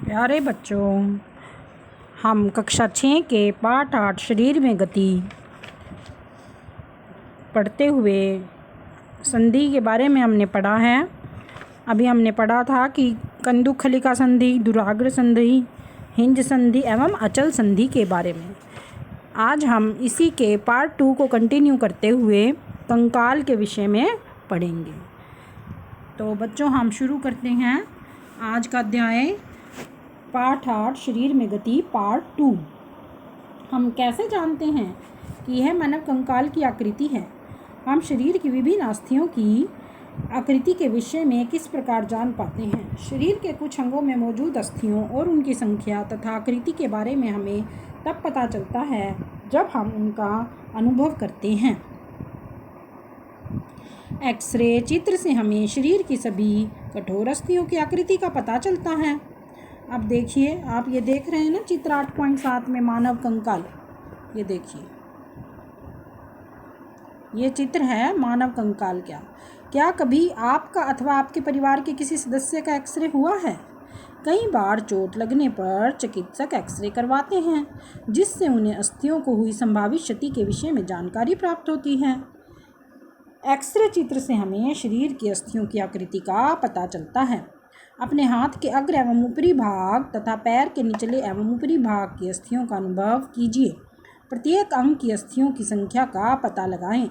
प्यारे बच्चों, हम कक्षा 6 के पाठ 8 शरीर में गति पढ़ते हुए संधि के बारे में हमने पढ़ा है। अभी हमने पढ़ा था कि कंदुखलिका संधि, दुराग्र संधि, हिंज संधि एवं अचल संधि के बारे में। आज हम इसी के पार्ट 2 को कंटिन्यू करते हुए कंकाल के विषय में पढ़ेंगे। तो बच्चों, हम शुरू करते हैं आज का अध्याय पाठ 8 शरीर में गति पार्ट 2। हम कैसे जानते हैं कि यह मानव कंकाल की आकृति है? हम शरीर की विभिन्न अस्थियों की आकृति के विषय में किस प्रकार जान पाते हैं? शरीर के कुछ अंगों में मौजूद अस्थियों और उनकी संख्या तथा आकृति के बारे में हमें तब पता चलता है जब हम उनका अनुभव करते हैं। एक्सरे चित्र से हमें शरीर की सभी कठोर अस्थियों की आकृति का पता चलता है। अब देखिए, आप ये देख रहे हैं ना चित्र 8.7 में मानव कंकाल। ये देखिए, ये चित्र है मानव कंकाल। क्या कभी आपका अथवा आपके परिवार के किसी सदस्य का एक्सरे हुआ है? कई बार चोट लगने पर चिकित्सक एक्सरे करवाते हैं, जिससे उन्हें अस्थियों को हुई संभावित क्षति के विषय में जानकारी प्राप्त होती है। एक्सरे चित्र से हमें शरीर की अस्थियों की आकृति का पता चलता है। अपने हाथ के अग्र एवं ऊपरी भाग तथा पैर के निचले एवं ऊपरी भाग की अस्थियों का अनुभव कीजिए। प्रत्येक अंग की अस्थियों की संख्या का पता लगाएं।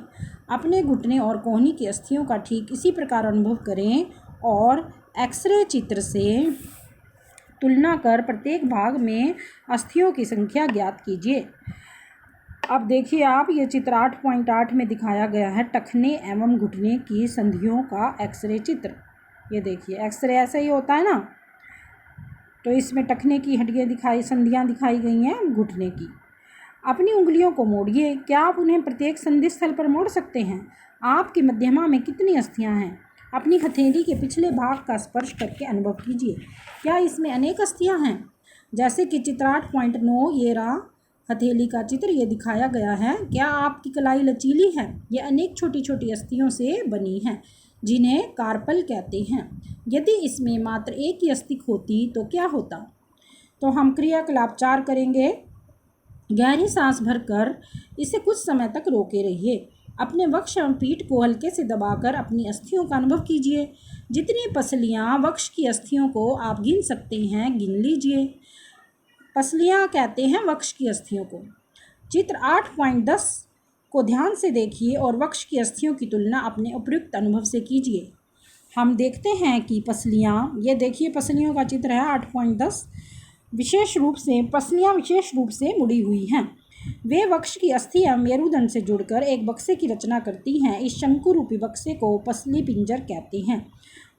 अपने घुटने और कोहनी की अस्थियों का ठीक इसी प्रकार अनुभव करें और एक्सरे चित्र से तुलना कर प्रत्येक भाग में अस्थियों की संख्या ज्ञात कीजिए। अब देखिए आप, ये चित्र 8.8 में दिखाया गया है टखने एवं घुटने की संधियों का एक्सरे चित्र। ये देखिए, एक्सरे ऐसा ही होता है ना। तो इसमें टखने की हड्डियाँ संधियाँ दिखाई गई हैं घुटने की। अपनी उंगलियों को मोड़िए। क्या आप उन्हें प्रत्येक संधि स्थल पर मोड़ सकते हैं? आपकी मध्यमा में कितनी अस्थियाँ हैं? अपनी हथेली के पिछले भाग का स्पर्श करके अनुभव कीजिए। क्या इसमें अनेक अस्थियाँ हैं? जैसे कि चित्र 8.9 ये रहा हथेली का चित्र, ये दिखाया गया है। क्या आपकी कलाई लचीली है? ये अनेक छोटी छोटी अस्थियों से बनी है, जिन्हें कार्पल कहते हैं। यदि इसमें मात्र एक ही अस्थि होती तो क्या होता? तो हम क्रियाकलाप 4 करेंगे। गहरी सांस भरकर इसे कुछ समय तक रोके रहिए। अपने वक्ष एवं पीठ को हल्के से दबाकर अपनी अस्थियों का अनुभव कीजिए। जितनी पसलियां वक्ष की अस्थियों को आप गिन सकते हैं गिन लीजिए। पसलियां कहते हैं वक्ष की अस्थियों को। चित्र 8.10 को ध्यान से देखिए और वक्ष की अस्थियों की तुलना अपने उपयुक्त अनुभव से कीजिए। हम देखते हैं कि पसलियां, ये देखिए पसलियों का चित्र है 8.10। पसलियां विशेष रूप से मुड़ी हुई हैं। वे वक्ष की अस्थि एवं मेरुदंड से जुड़कर एक बक्से की रचना करती हैं। इस शंकु रूपी बक्से को पसली पिंजर कहते हैं।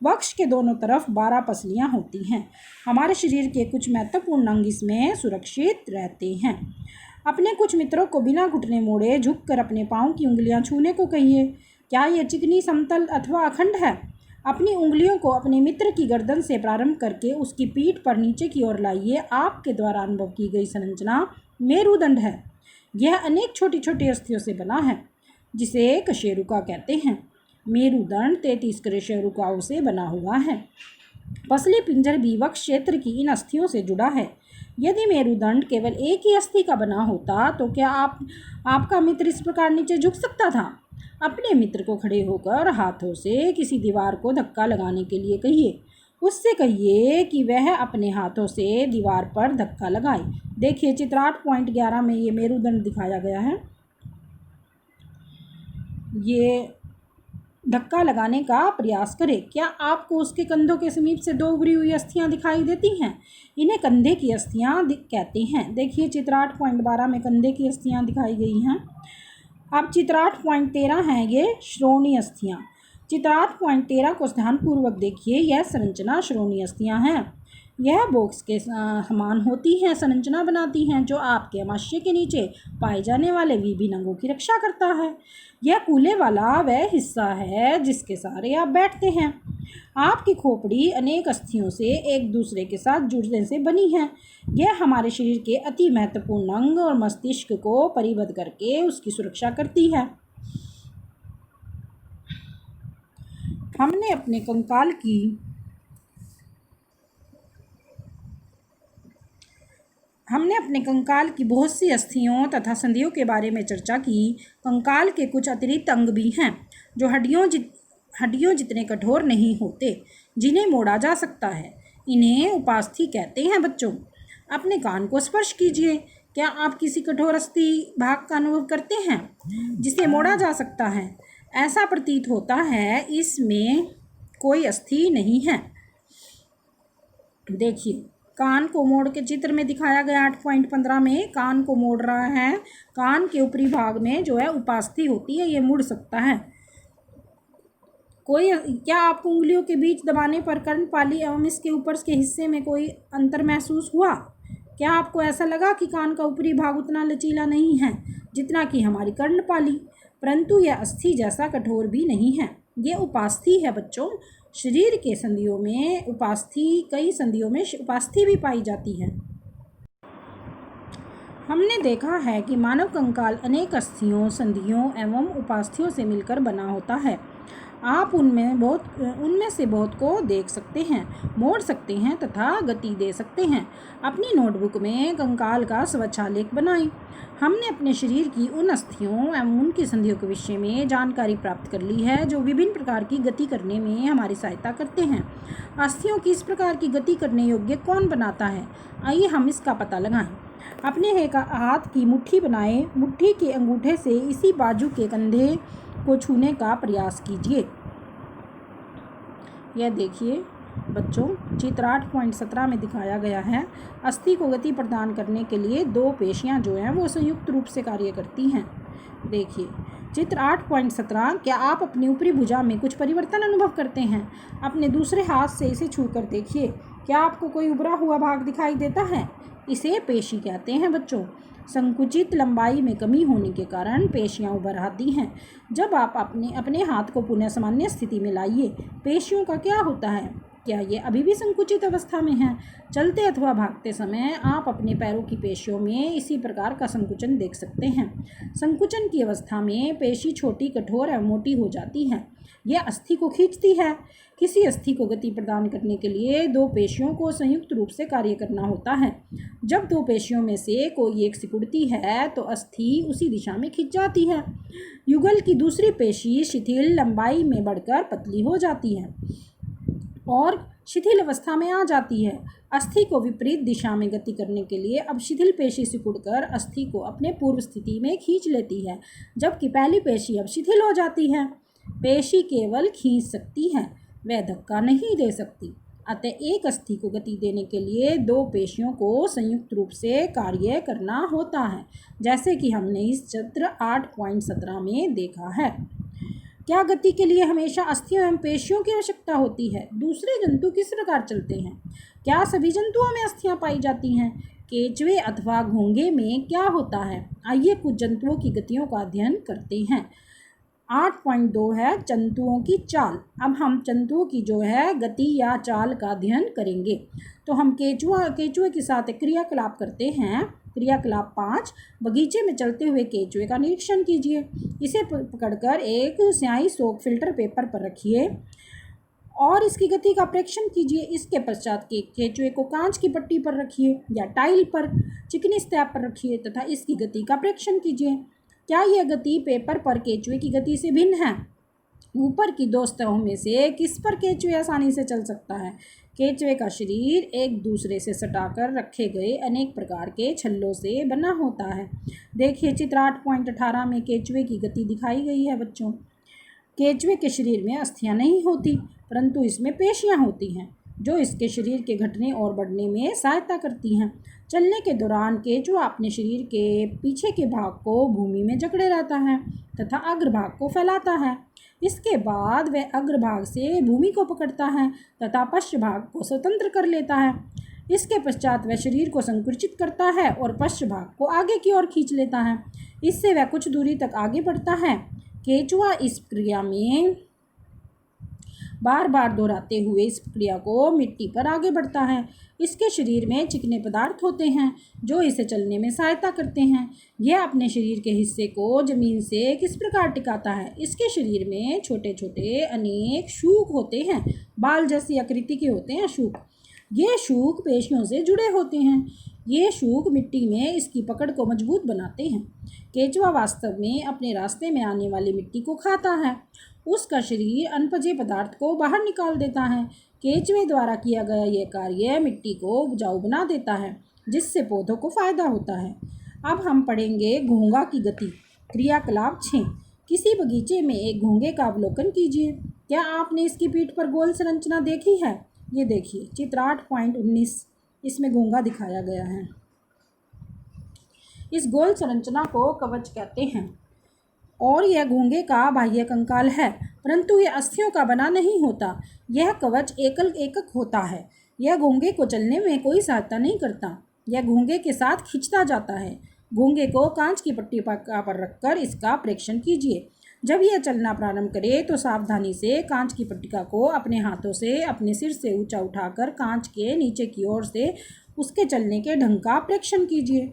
वक्ष के दोनों तरफ 12 पसलियां होती हैं। हमारे शरीर के कुछ महत्वपूर्ण अंग इसमें सुरक्षित रहते हैं। अपने कुछ मित्रों को बिना घुटने मोड़े झुककर अपने पाँव की उंगलियां छूने को कहिए। क्या ये चिकनी, समतल अथवा अखंड है? अपनी उंगलियों को अपने मित्र की गर्दन से प्रारंभ करके उसकी पीठ पर नीचे की ओर लाइए। आपके द्वारा अनुभव की गई संरचना मेरुदंड है। यह अनेक छोटी छोटी अस्थियों से बना है, जिसे कशेरुका कहते हैं। मेरुदंड 33 कशेरुकाओं से बना हुआ है। पसली पिंजर भी वक्ष क्षेत्र की इन अस्थियों से जुड़ा है। यदि मेरुदंड केवल एक ही अस्थि का बना होता तो क्या आपका मित्र इस प्रकार नीचे झुक सकता था? अपने मित्र को खड़े होकर हाथों से किसी दीवार को धक्का लगाने के लिए कहिए। उससे कहिए कि वह अपने हाथों से दीवार पर धक्का लगाए। देखिए चित्र 8.11 में ये मेरुदंड दिखाया गया है। ये धक्का लगाने का प्रयास करें। क्या आपको उसके कंधों के समीप से 2 उभरी हुई अस्थियां दिखाई देती हैं? इन्हें कंधे की अस्थियां कहते हैं। देखिए चित्र 8.12 में कंधे की अस्थियां दिखाई गई हैं। अब चित्र 8.13 है ये श्रोणि अस्थियां। चित्र 8.13 को ध्यानपूर्वक देखिए। यह संरचना श्रोणि अस्थियां हैं। यह बॉक्स के समान होती हैं, संरचना बनाती हैं, जो आपके आमाशय के नीचे पाए जाने वाले विभिन्न अंगों की रक्षा करता है। यह कूले वाला वह हिस्सा है जिसके सहारे आप बैठते हैं। आपकी खोपड़ी अनेक अस्थियों से एक दूसरे के साथ जुड़ने से बनी है। यह हमारे शरीर के अति महत्वपूर्ण अंग और मस्तिष्क को परिबद्ध करके उसकी सुरक्षा करती है। हमने अपने कंकाल की हमने अपने कंकाल की बहुत सी अस्थियों तथा संधियों के बारे में चर्चा की। कंकाल के कुछ अतिरिक्त अंग भी हैं जो हड्डियों जितने कठोर नहीं होते, जिन्हें मोड़ा जा सकता है। इन्हें उपास्थि कहते हैं। बच्चों, अपने कान को स्पर्श कीजिए। क्या आप किसी कठोर अस्थि भाग का अनुभव करते हैं जिसे मोड़ा जा सकता है? ऐसा प्रतीत होता है इसमें कोई अस्थि नहीं है। देखिए, कान को मोड़ के चित्र में दिखाया गया 8.15 में कान को मोड़ रहा है। कान के ऊपरी भाग में जो है उपास्थि होती है, ये मुड़ सकता है। क्या आपको उंगलियों के बीच दबाने पर कर्णपाली एवं इसके ऊपर के हिस्से में कोई अंतर महसूस हुआ? क्या आपको ऐसा लगा कि कान का ऊपरी भाग उतना लचीला नहीं है जितना कि हमारी कर्णपाली? परंतु यह अस्थि जैसा कठोर भी नहीं है। ये उपास्थि है। बच्चों, शरीर के संधियों में कई संधियों में उपास्थि भी पाई जाती है। हमने देखा है कि मानव कंकाल अनेक अस्थियों, संधियों एवं उपास्थियों से मिलकर बना होता है। आप उनमें से बहुत को देख सकते हैं, मोड़ सकते हैं तथा गति दे सकते हैं। अपनी नोटबुक में कंकाल का स्वच्छालेख बनाएं। हमने अपने शरीर की उन अस्थियों एवं उनकी संधियों के विषय में जानकारी प्राप्त कर ली है जो विभिन्न प्रकार की गति करने में हमारी सहायता करते हैं। अस्थियों की इस प्रकार की गति करने योग्य कौन बनाता है? आइए हम इसका पता लगाएं। अपने हाथ की मुट्ठी बनाएं। मुट्ठी के अंगूठे से इसी बाजू के कंधे को छूने का प्रयास कीजिए। यह देखिए बच्चों, चित्र 8.17 में दिखाया गया है। अस्थि को गति प्रदान करने के लिए दो पेशियां जो हैं वो संयुक्त रूप से कार्य करती हैं। देखिए चित्र 8.17। क्या आप अपनी ऊपरी भुजा में कुछ परिवर्तन अनुभव करते हैं? अपने दूसरे हाथ से इसे छूकर देखिए। क्या आपको कोई उभरा हुआ भाग दिखाई देता है? इसे पेशी कहते हैं। बच्चों, संकुचित लंबाई में कमी होने के कारण पेशियां उभर आती हैं। जब आप अपने हाथ को पुनः सामान्य स्थिति में लाइए, पेशियों का क्या होता है? क्या ये अभी भी संकुचित अवस्था में हैं? चलते अथवा भागते समय आप अपने पैरों की पेशियों में इसी प्रकार का संकुचन देख सकते हैं। संकुचन की अवस्था में पेशी छोटी, कठोर एवं मोटी हो जाती है। यह अस्थि को खींचती है। किसी अस्थि को गति प्रदान करने के लिए दो पेशियों को संयुक्त रूप से कार्य करना होता है। जब दो पेशियों में से कोई एक सिकुड़ती है तो अस्थि उसी दिशा में खिंच जाती है। युगल की दूसरी पेशी शिथिल लंबाई में बढ़कर पतली हो जाती है और शिथिल अवस्था में आ जाती है। अस्थि को विपरीत दिशा में गति करने के लिए अब शिथिल पेशी सिकुड़कर अस्थि को अपने पूर्व स्थिति में खींच लेती है, जबकि पहली पेशी अब शिथिल हो जाती है। पेशी केवल खींच सकती है, वह धक्का नहीं दे सकती। अतः एक अस्थि को गति देने के लिए दो पेशियों को संयुक्त रूप से कार्य करना होता है, जैसे कि हमने इस चित्र 8.17 में देखा है। क्या गति के लिए हमेशा अस्थियों एवं पेशियों की आवश्यकता होती है? दूसरे जंतु किस प्रकार चलते हैं? क्या सभी जंतुओं में अस्थियां पाई जाती हैं? केंचुए अथवा घोंघे में क्या होता है? आइए कुछ जंतुओं की गतियों का अध्ययन करते हैं। 8.2 है जंतुओं की चाल। अब हम जंतुओं की जो है गति या चाल का अध्ययन करेंगे। तो हम केंचुए के साथ एक क्रियाकलाप करते हैं। क्रियाकलाप 5, बगीचे में चलते हुए केंचुए का निरीक्षण कीजिए। इसे पकड़कर एक स्याही सोक फिल्टर पेपर पर रखिए और इसकी गति का प्रेक्षण कीजिए। इसके पश्चात केंचुए को कांच की पट्टी पर रखिए या टाइल पर चिकनी सतह पर रखिए तथा इसकी गति का प्रेक्षण कीजिए। क्या यह गति पेपर पर केंचुए की गति से भिन्न है? ऊपर की दो सतहों में से किस पर केंचुए आसानी से चल सकता है? केंचुए का शरीर एक दूसरे से सटाकर रखे गए अनेक प्रकार के छल्लों से बना होता है। देखिए चित्र 8.18 में केंचुए की गति दिखाई गई है। बच्चों, केंचुए के शरीर में अस्थियां नहीं होती, परंतु इसमें पेशियां होती हैं जो इसके शरीर के घटने और बढ़ने में सहायता करती हैं। चलने के दौरान केंचुआ अपने शरीर के पीछे के भाग को भूमि में जकड़े रहता है तथा अग्रभाग को फैलाता है। इसके बाद वह अग्रभाग से भूमि को पकड़ता है तथा पश्च भाग को स्वतंत्र कर लेता है। इसके पश्चात वह शरीर को संकुचित करता है और पश्च भाग को आगे की ओर खींच लेता है। इससे वह कुछ दूरी तक आगे बढ़ता है। केंचुआ इस क्रिया में बार बार दोहराते हुए इस क्रिया को मिट्टी पर आगे बढ़ता है। इसके शरीर में चिकने पदार्थ होते हैं जो इसे चलने में सहायता करते हैं। यह अपने शरीर के हिस्से को जमीन से किस प्रकार टिकाता है? इसके शरीर में छोटे छोटे अनेक शूक होते हैं, बाल जैसी आकृति के होते हैं शूक। ये शूक पेशियों से जुड़े होते हैं। ये शूक मिट्टी में इसकी पकड़ को मजबूत बनाते हैं। केंचुआ वास्तव में अपने रास्ते में आने वाली मिट्टी को खाता है। उसका शरीर अनपजे पदार्थ को बाहर निकाल देता है। केंचुए द्वारा किया गया यह कार्य मिट्टी को उपजाऊ बना देता है, जिससे पौधों को फायदा होता है। अब हम पढ़ेंगे घोंघा की गति। क्रियाकलाप 6। किसी बगीचे में एक घोंघे का अवलोकन कीजिए। क्या आपने इसकी पीठ पर गोल संरचना देखी है? ये देखिए चित्र 8.19, इसमें घोंघा दिखाया गया है। इस गोल संरचना को कवच कहते हैं और यह घोंघे का बाह्य कंकाल है, परंतु यह अस्थियों का बना नहीं होता। यह कवच एकक होता है। यह घोंघे को चलने में कोई सहायता नहीं करता। यह घोंघे के साथ खींचता जाता है। घोंघे को कांच की पट्टी पर रखकर इसका परीक्षण कीजिए। जब यह चलना प्रारंभ करे तो सावधानी से कांच की पट्टिका को अपने हाथों से अपने सिर से ऊंचा उठाकर कांच के नीचे की ओर से उसके चलने के ढंग का परीक्षण कीजिए।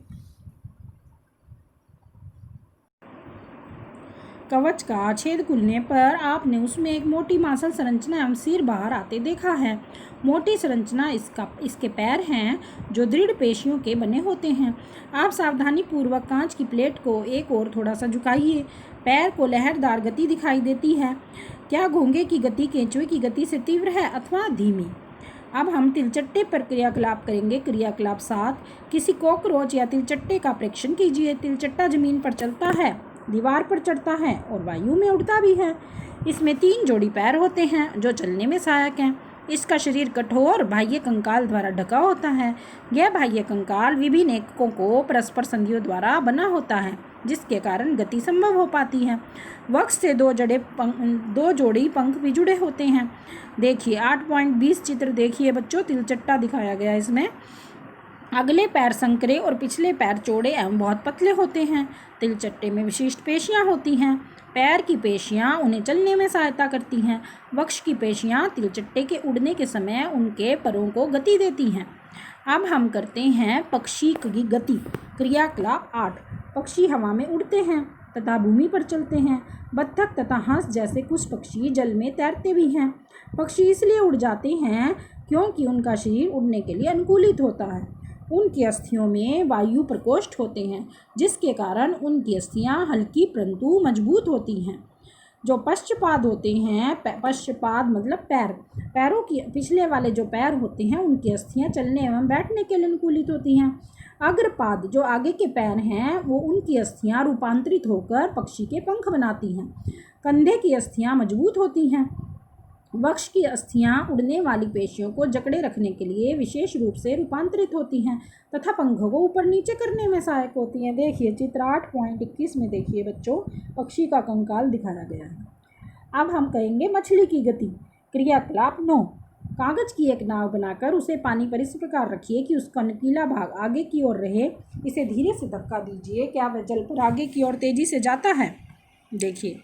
कवच का छेद खुलने पर आपने उसमें एक मोटी मांसल संरचना एवं सिर बाहर आते देखा है। मोटी संरचना इसके पैर हैं, जो दृढ़ पेशियों के बने होते हैं। आप सावधानी पूर्वक कांच की प्लेट को एक और थोड़ा सा झुकाइए। पैर को लहरदार गति दिखाई देती है। क्या घोंघे की गति केंचुए की गति से तीव्र है अथवा धीमी? अब हम तिलचट्टे पर क्रियाकलाप करेंगे। क्रियाकलाप 7। किसी कॉकरोच या तिलचट्टे का परीक्षण कीजिए। तिलचट्टा जमीन पर चलता है, दीवार पर चढ़ता है और वायु में उड़ता भी है। इसमें 3 जोड़ी पैर होते हैं जो चलने में सहायक हैं। इसका शरीर कठोर बाह्य कंकाल द्वारा ढका होता है। यह बाह्य कंकाल विभिन्न एककों को परस्पर संधियों द्वारा बना होता है, जिसके कारण गति संभव हो पाती है। वक्ष से 2 जोड़ी पंख भी जुड़े होते हैं। देखिए 8.20 चित्र देखिए बच्चों, तिलचट्टा दिखाया गया। इसमें अगले पैर संकरे और पिछले पैर चौड़े एवं बहुत पतले होते हैं। तिलचट्टे में विशिष्ट पेशियां होती हैं। पैर की पेशियां उन्हें चलने में सहायता करती हैं। वक्ष की पेशियां तिलचट्टे के उड़ने के समय उनके परों को गति देती हैं। अब हम करते हैं पक्षी की गति। क्रियाकलाप 8। पक्षी हवा में उड़ते हैं तथा भूमि पर चलते हैं। बत्तख तथा हंस जैसे कुछ पक्षी जल में तैरते भी हैं। पक्षी इसलिए उड़ जाते हैं क्योंकि उनका शरीर उड़ने के लिए अनुकूलित होता है। उनकी अस्थियों में वायु प्रकोष्ठ होते हैं, जिसके कारण उनकी अस्थियां हल्की परंतु मजबूत होती हैं। जो पश्चपाद होते हैं, पश्चपाद मतलब पैरों की पिछले वाले जो पैर होते हैं, उनकी अस्थियां चलने एवं बैठने के लिए अनुकूलित होती हैं। अग्रपाद जो आगे के पैर हैं, वो उनकी अस्थियां रूपांतरित होकर पक्षी के पंख बनाती हैं। कंधे की अस्थियां मजबूत होती हैं। वक्ष की अस्थियां उड़ने वाली पेशियों को जकड़े रखने के लिए विशेष रूप से रूपांतरित होती हैं तथा पंखों को ऊपर नीचे करने में सहायक होती हैं। देखिए चित्र 8.21 में देखिए बच्चों, पक्षी का कंकाल दिखाया गया है। अब हम कहेंगे मछली की गति। क्रियाकलाप 9। कागज की एक नाव बनाकर उसे पानी पर इस प्रकार रखिए कि उसका नुकीला भाग आगे की ओर रहे। इसे धीरे से धक्का दीजिए। क्या वह जल पर आगे की ओर तेजी से जाता है? देखिए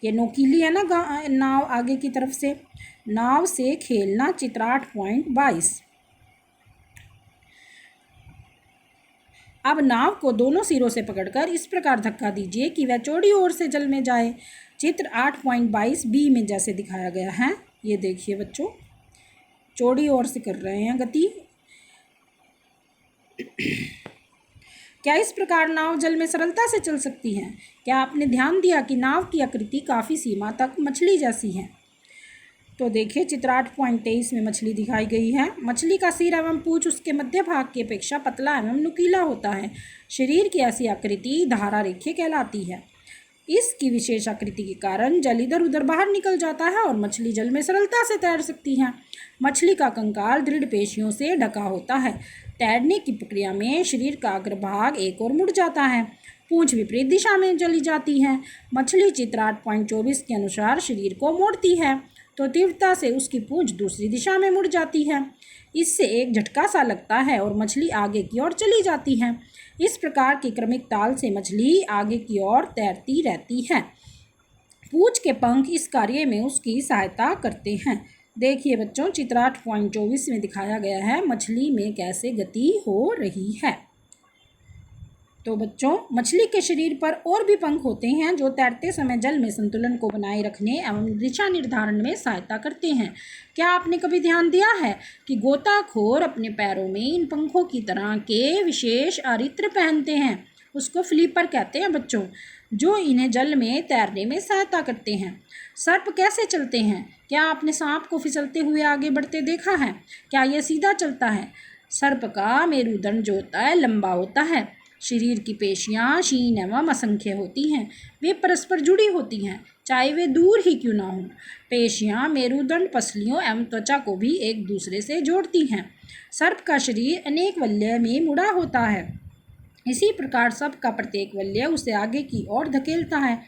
ये नोकीली है ना नाव आगे की तरफ से। नाव से खेलना, चित्र 8.22। अब नाव को दोनों सिरों से पकड़कर इस प्रकार धक्का दीजिए कि वह चौड़ी ओर से जल में जाए। चित्र 8.22 बी में जैसे दिखाया गया है। ये देखिए बच्चों, चौड़ी ओर से कर रहे हैं गति। क्या इस प्रकार नाव जल में सरलता से चल सकती है? क्या आपने ध्यान दिया कि नाव की आकृति काफ़ी सीमा तक मछली जैसी है? तो देखिए चित्र 8.23 में मछली दिखाई गई है। मछली का सिर एवं पूंछ उसके मध्य भाग की अपेक्षा पतला एवं नुकीला होता है। शरीर की ऐसी आकृति धारा रेखीय कहलाती है। इसकी विशेष आकृति के कारण जल इधर उधर बाहर निकल जाता है और मछली जल में सरलता से तैर सकती है। मछली का कंकाल दृढ़ पेशियों से ढका होता है। तैरने की प्रक्रिया में शरीर का अग्रभाग एक ओर मुड़ जाता है, पूंछ विपरीत दिशा में चली जाती है। मछली चित्र 8.24 के अनुसार शरीर को मोड़ती है तो तीव्रता से उसकी पूंछ दूसरी दिशा में मुड़ जाती है। इससे एक झटका सा लगता है और मछली आगे की ओर चली जाती है। इस प्रकार की क्रमिक ताल से मछली आगे की ओर तैरती रहती है। पूंछ के पंख इस कार्य में उसकी सहायता करते हैं। देखिए बच्चों, चित्र 8.24 में दिखाया गया है मछली में कैसे गति हो रही है। तो बच्चों, मछली के शरीर पर और भी पंख होते हैं जो तैरते समय जल में संतुलन को बनाए रखने एवं दिशा निर्धारण में सहायता करते हैं। क्या आपने कभी ध्यान दिया है कि गोताखोर अपने पैरों में इन पंखों की तरह के विशेष अरित्र पहनते हैं? उसको फ्लीपर कहते हैं बच्चों, जो इन्हें जल में तैरने में सहायता करते हैं। सर्प कैसे चलते हैं? क्या आपने सांप को फिसलते हुए आगे बढ़ते देखा है? क्या यह सीधा चलता है? सर्प का मेरुदंड जो होता है लंबा होता है। शरीर की पेशियां क्षीण एवं असंख्य होती हैं। वे परस्पर जुड़ी होती हैं, चाहे वे दूर ही क्यों ना हों। पेशियां मेरुदंड, पसलियों एवं त्वचा को भी एक दूसरे से जोड़ती हैं। सर्प का शरीर अनेक वलय में मुड़ा होता है। इसी प्रकार सर्प का प्रत्येक वलय उसे आगे की ओर धकेलता है।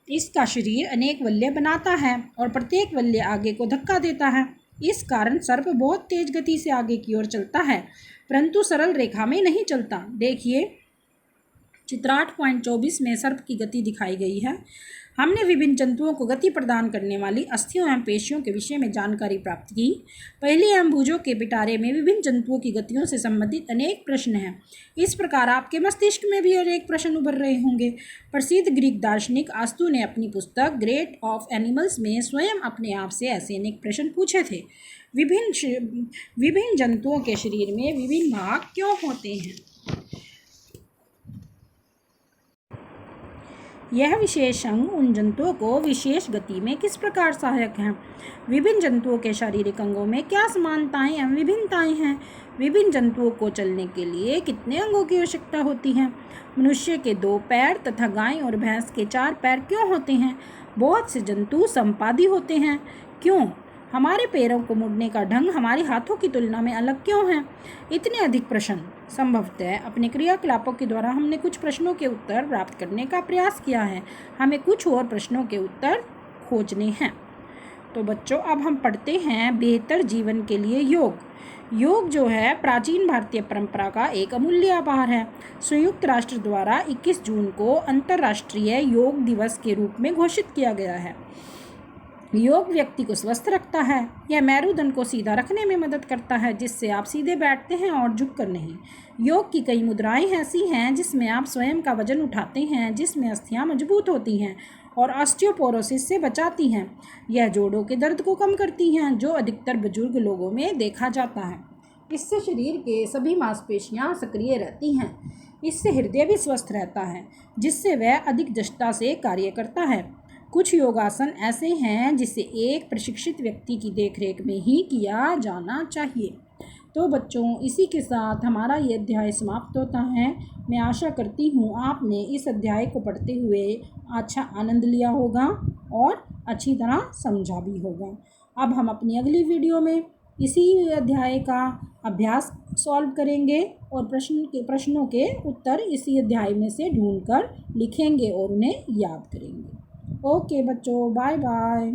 इसका शरीर अनेक वलय बनाता है और प्रत्येक वलय आगे को धक्का देता है। इस कारण सर्प बहुत तेज गति से आगे की ओर चलता है, परंतु सरल रेखा में नहीं चलता। देखिए, चित्र 8.24 में सर्प की गति दिखाई गई है। हमने विभिन्न जंतुओं को गति प्रदान करने वाली अस्थियों एवं पेशियों के विषय में जानकारी प्राप्त की। पहले एवं भुजों के पिटारे में विभिन्न जंतुओं की गतियों से संबंधित अनेक प्रश्न हैं। इस प्रकार आपके मस्तिष्क में भी अनेक प्रश्न उभर रहे होंगे। प्रसिद्ध ग्रीक दार्शनिक अस्तु ने अपनी पुस्तक ग्रेट ऑफ एनिमल्स में स्वयं अपने आप से ऐसे अनेक प्रश्न पूछे थे। विभिन्न जंतुओं के शरीर में विभिन्न भाग क्यों होते हैं? यह विशेष अंग उन जंतुओं को विशेष गति में किस प्रकार सहायक हैं? विभिन्न जंतुओं के शारीरिक अंगों में क्या समानताएं एवं विभिन्नताएं हैं? विभिन्न जंतुओं को चलने के लिए कितने अंगों की आवश्यकता होती है? मनुष्य के 2 पैर तथा गाय और भैंस के 4 पैर क्यों होते हैं? बहुत से जंतु संपादी होते हैं, क्यों? हमारे पैरों को मुड़ने का ढंग हमारे हाथों की तुलना में अलग क्यों है? इतने अधिक प्रश्न। संभवतः अपने क्रियाकलापों के द्वारा हमने कुछ प्रश्नों के उत्तर प्राप्त करने का प्रयास किया है। हमें कुछ और प्रश्नों के उत्तर खोजने हैं। तो बच्चों, अब हम पढ़ते हैं बेहतर जीवन के लिए योग। योग जो है प्राचीन भारतीय परंपरा का एक अमूल्य आभार है। संयुक्त राष्ट्र द्वारा 21 जून को अंतर्राष्ट्रीय योग दिवस के रूप में घोषित किया गया है। योग व्यक्ति को स्वस्थ रखता है। यह मेरुदंड को सीधा रखने में मदद करता है, जिससे आप सीधे बैठते हैं और झुककर नहीं। योग की कई मुद्राएं ऐसी हैं जिसमें आप स्वयं का वजन उठाते हैं, जिसमें अस्थियां मजबूत होती हैं और ऑस्टियोपोरोसिस से बचाती हैं। यह जोड़ों के दर्द को कम करती हैं, जो अधिकतर बुजुर्ग लोगों में देखा जाता है। इससे शरीर के सभी मांसपेशियां सक्रिय रहती हैं। इससे हृदय भी स्वस्थ रहता है, जिससे वह अधिक दक्षता से कार्य करता है। कुछ योगासन ऐसे हैं जिसे एक प्रशिक्षित व्यक्ति की देखरेख में ही किया जाना चाहिए। तो बच्चों, इसी के साथ हमारा ये अध्याय समाप्त होता है। मैं आशा करती हूँ आपने इस अध्याय को पढ़ते हुए अच्छा आनंद लिया होगा और अच्छी तरह समझा भी होगा। अब हम अपनी अगली वीडियो में इसी अध्याय का अभ्यास सॉल्व करेंगे और प्रश्नों के उत्तर इसी अध्याय में से ढूंढकर लिखेंगे और उन्हें याद करेंगे। ओके बच्चों, बाय बाय।